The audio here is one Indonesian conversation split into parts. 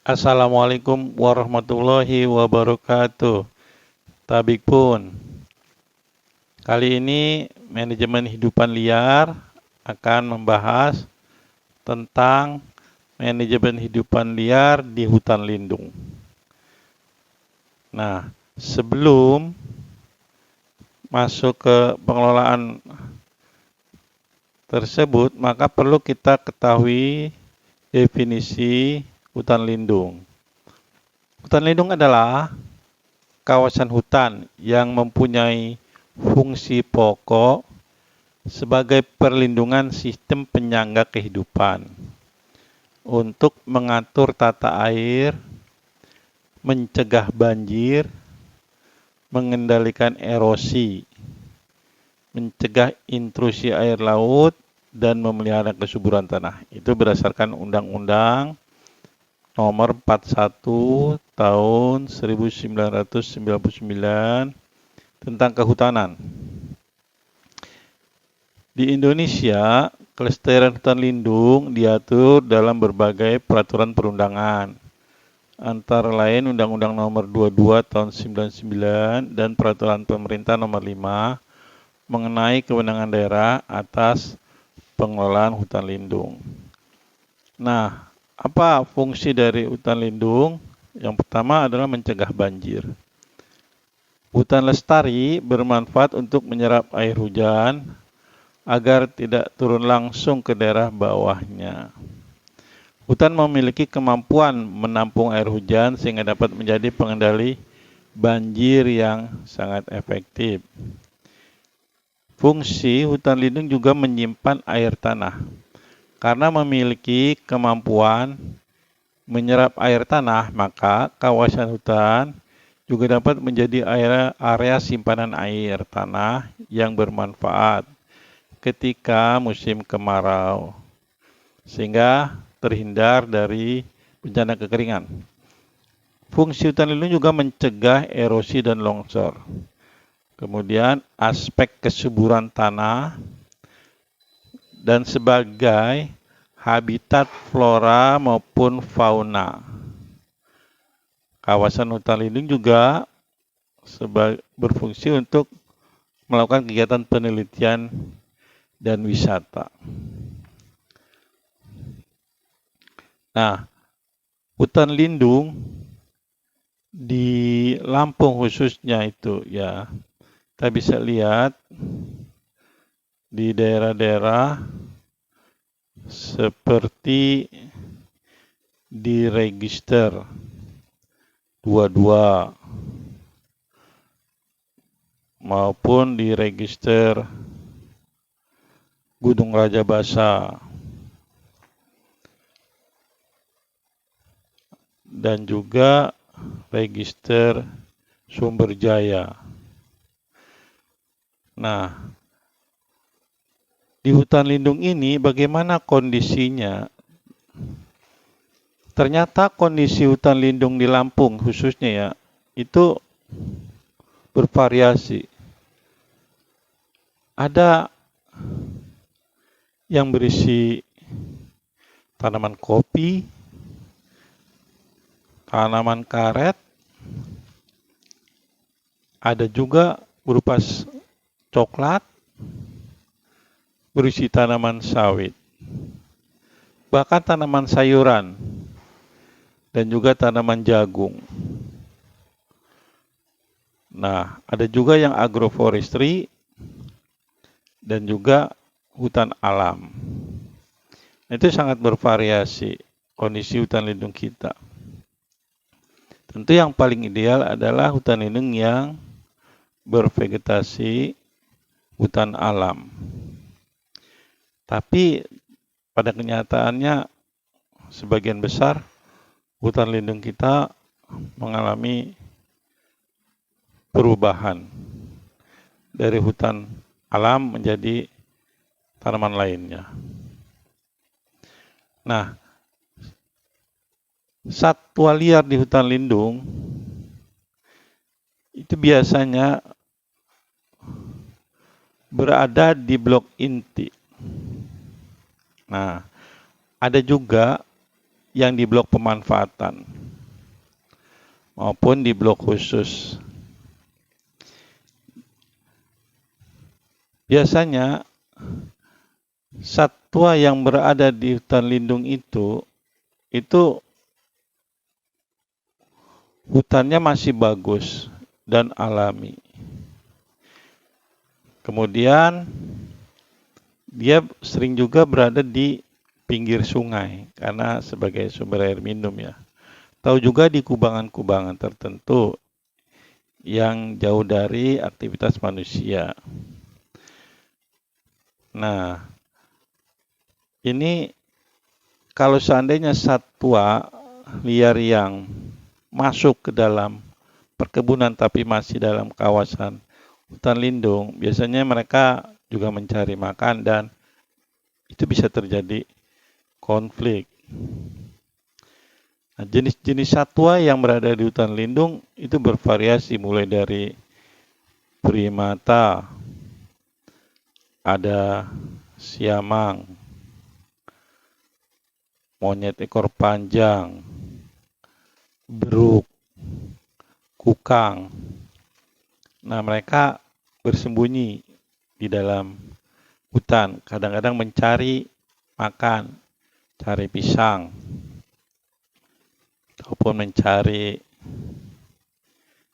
Assalamualaikum warahmatullahi wabarakatuh. Tabik pun. Kali ini manajemen hidupan liar akan membahas tentang manajemen hidupan liar di hutan lindung. Nah, sebelum masuk ke pengelolaan tersebut, maka perlu kita ketahui definisi hutan lindung. Hutan lindung adalah kawasan hutan yang mempunyai fungsi pokok sebagai perlindungan sistem penyangga kehidupan untuk mengatur tata air, mencegah banjir, mengendalikan erosi, mencegah intrusi air laut, dan memelihara kesuburan tanah. Itu berdasarkan Undang-Undang Nomor 41 Tahun 1999 tentang kehutanan. Di Indonesia, kelestarian hutan lindung diatur dalam berbagai peraturan perundangan, antara lain Undang-Undang Nomor 22 Tahun 99 dan Peraturan Pemerintah Nomor 5 mengenai kewenangan daerah atas pengelolaan hutan lindung. Nah, apa fungsi dari hutan lindung? Yang pertama adalah mencegah banjir. Hutan lestari bermanfaat untuk menyerap air hujan agar tidak turun langsung ke daerah bawahnya. Hutan memiliki kemampuan menampung air hujan sehingga dapat menjadi pengendali banjir yang sangat efektif. Fungsi hutan lindung juga menyimpan air tanah. Karena memiliki kemampuan menyerap air tanah, maka kawasan hutan juga dapat menjadi area simpanan air tanah yang bermanfaat ketika musim kemarau, sehingga terhindar dari bencana kekeringan. Fungsi hutan lindung juga mencegah erosi dan longsor. Kemudian aspek kesuburan tanah dan sebagai habitat flora maupun fauna. Kawasan hutan lindung juga berfungsi untuk melakukan kegiatan penelitian dan wisata. Nah, hutan lindung di Lampung khususnya itu ya, kita bisa lihat di daerah-daerah seperti di Register 22 maupun di Register Gunung Rajabasa dan juga Register Sumberjaya. Nah, di hutan lindung ini bagaimana kondisinya? Ternyata kondisi hutan lindung di Lampung khususnya ya, itu bervariasi. Ada yang berisi tanaman kopi, tanaman karet, ada juga berupa coklat, berisi tanaman sawit, bahkan tanaman sayuran, dan juga tanaman jagung. Nah, ada juga yang agroforestry dan juga hutan alam. Itu sangat bervariasi kondisi hutan lindung kita. Tentu yang paling ideal adalah hutan lindung yang bervegetasi hutan alam. Tapi pada kenyataannya sebagian besar hutan lindung kita mengalami perubahan dari hutan alam menjadi tanaman lainnya. Nah, satwa liar di hutan lindung itu biasanya berada di blok inti. Nah, ada juga yang di blok pemanfaatan. maupun di blok khusus. Biasanya satwa yang berada di hutan lindung itu hutannya masih bagus dan alami. Kemudian dia sering juga berada di pinggir sungai karena sebagai sumber air minum ya. Tahu juga di kubangan-kubangan tertentu yang jauh dari aktivitas manusia. Nah, ini kalau seandainya satwa liar yang masuk ke dalam perkebunan tapi masih dalam kawasan hutan lindung, biasanya mereka juga mencari makan dan itu bisa terjadi konflik. Nah, jenis-jenis satwa yang berada di hutan lindung itu bervariasi mulai dari primata, ada siamang, monyet ekor panjang, beruk, kukang. Nah, mereka bersembunyi di dalam hutan, kadang-kadang mencari makan, cari pisang, ataupun mencari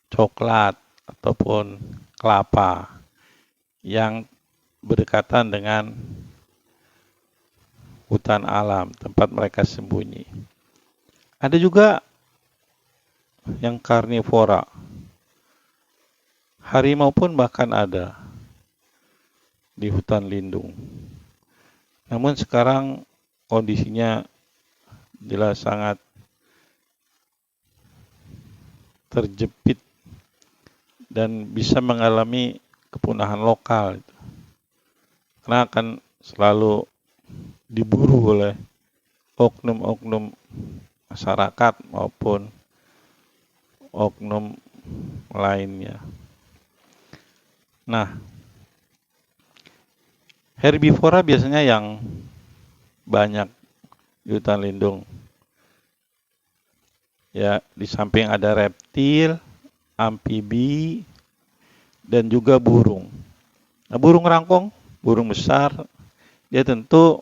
coklat, ataupun kelapa yang berdekatan dengan hutan alam, tempat mereka sembunyi. Ada juga yang karnivora. Harimau pun bahkan ada di hutan lindung. Namun sekarang kondisinya jelas sangat terjepit dan bisa mengalami kepunahan lokal. Karena akan selalu diburu oleh oknum-oknum masyarakat maupun oknum lainnya. Nah, herbivora biasanya yang banyak di hutan lindung. Ya, di samping ada reptil, amfibi, dan juga burung. Nah, burung rangkong, burung besar, dia tentu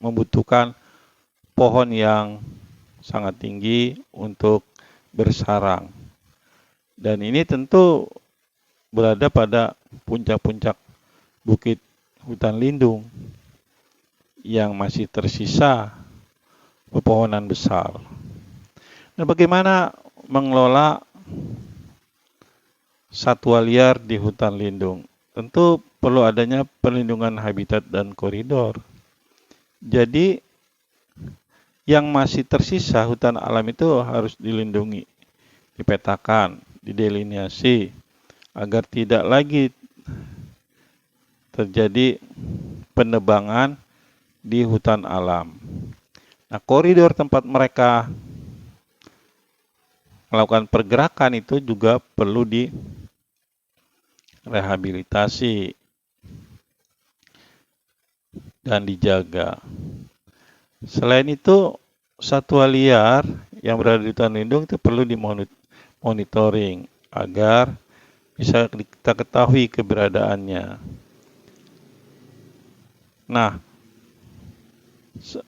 membutuhkan pohon yang sangat tinggi untuk bersarang. Dan ini tentu berada pada puncak-puncak bukit hutan lindung yang masih tersisa pepohonan besar. Nah, bagaimana mengelola satwa liar di hutan lindung? Tentu perlu adanya perlindungan habitat dan koridor. Jadi, yang masih tersisa hutan alam itu harus dilindungi, dipetakan, didelineasi, agar tidak lagi terjadi penebangan di hutan alam. Nah, koridor tempat mereka melakukan pergerakan itu juga perlu direhabilitasi dan dijaga. Selain itu, satwa liar yang berada di hutan lindung itu perlu dimonitoring agar bisa kita ketahui keberadaannya. Nah,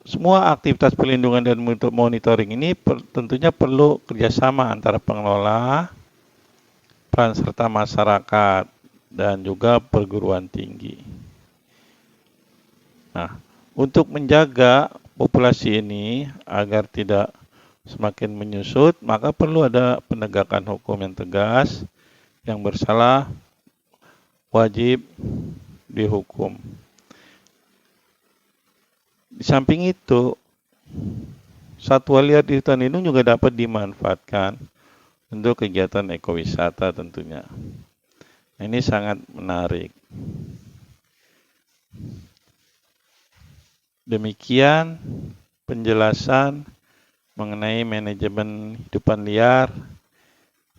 semua aktivitas perlindungan dan monitoring ini tentunya perlu kerjasama antara pengelola, peran serta masyarakat, dan juga perguruan tinggi. Nah, untuk menjaga populasi ini agar tidak semakin menyusut, maka perlu ada penegakan hukum yang tegas. Yang bersalah wajib dihukum. Di samping itu, satwa liar di hutan lindung juga dapat dimanfaatkan untuk kegiatan ekowisata tentunya. Ini sangat menarik. Demikian penjelasan mengenai manajemen hidupan liar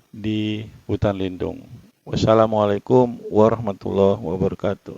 di hutan lindung. Wassalamualaikum warahmatullahi wabarakatuh.